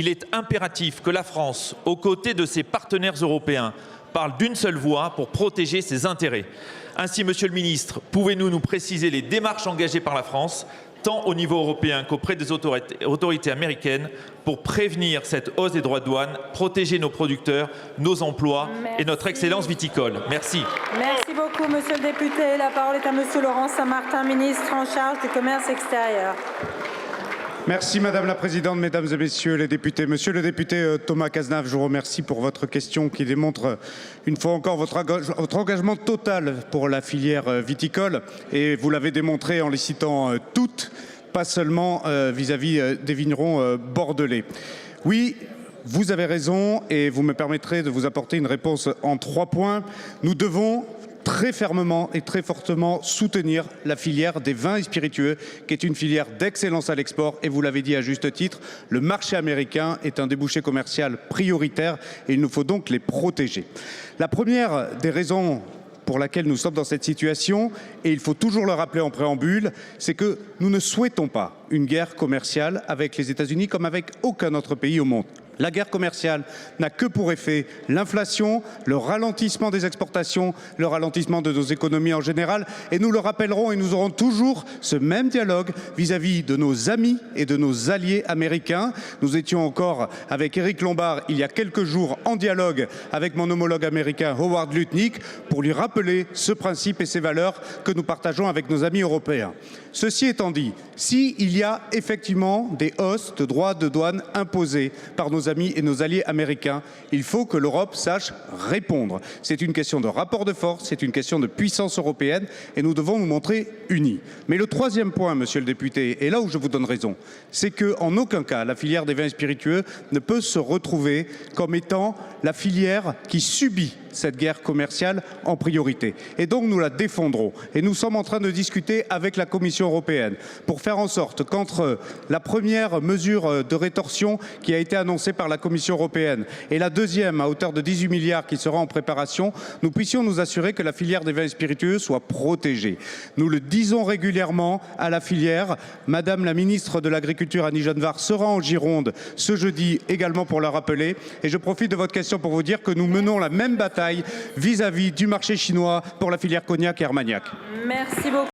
Il est impératif que la France, aux côtés de ses partenaires européens, parle d'une seule voix pour protéger ses intérêts. Ainsi, Monsieur le Ministre, pouvez-vous nous préciser les démarches engagées par la France, tant au niveau européen qu'auprès des autorités américaines, pour prévenir cette hausse des droits de douane, protéger nos producteurs, nos emplois et notre excellence viticole. Merci. Merci beaucoup, Monsieur le député. La parole est à Monsieur Laurent Saint-Martin, ministre en charge du commerce extérieur. Merci Madame la Présidente, Mesdames et Messieurs les députés. Monsieur le député Thomas Cazenave, je vous remercie pour votre question qui démontre une fois encore votre engagement total pour la filière viticole. Et vous l'avez démontré en les citant toutes, pas seulement vis-à-vis des vignerons bordelais. Oui, vous avez raison et vous me permettrez de vous apporter une réponse en 3 points. Nous devons très fermement et très fortement soutenir la filière des vins et spiritueux, qui est une filière d'excellence à l'export. Et vous l'avez dit à juste titre, le marché américain est un débouché commercial prioritaire et il nous faut donc les protéger. La première des raisons pour laquelle nous sommes dans cette situation, et il faut toujours le rappeler en préambule, c'est que nous ne souhaitons pas une guerre commerciale avec les États-Unis comme avec aucun autre pays au monde. La guerre commerciale n'a que pour effet l'inflation, le ralentissement des exportations, le ralentissement de nos économies en général. Et nous le rappellerons et nous aurons toujours ce même dialogue vis-à-vis de nos amis et de nos alliés américains. Nous étions encore avec Éric Lombard il y a quelques jours en dialogue avec mon homologue américain Howard Lutnick pour lui rappeler ce principe et ces valeurs que nous partageons avec nos amis européens. Ceci étant dit, s'il y a effectivement des hausses de droits de douane imposées par nos amis et nos alliés américains, il faut que l'Europe sache répondre. C'est une question de rapport de force, c'est une question de puissance européenne et nous devons nous montrer unis. Mais le troisième point, Monsieur le député, et là où je vous donne raison, c'est qu'en aucun cas la filière des vins spiritueux ne peut se retrouver comme étant la filière qui subit cette guerre commerciale en priorité. Et donc nous la défendrons. Et nous sommes en train de discuter avec la Commission européenne pour faire en sorte qu'entre la première mesure de rétorsion qui a été annoncée par la Commission européenne et la deuxième à hauteur de 18 milliards qui sera en préparation, nous puissions nous assurer que la filière des vins spiritueux soit protégée. Nous le disons régulièrement à la filière. Madame la ministre de l'Agriculture, Annie Genevard, sera en Gironde ce jeudi également pour la rappeler. Et je profite de votre question pour vous dire que nous menons la même bataille vis-à-vis du marché chinois pour la filière cognac et armagnac. Merci beaucoup.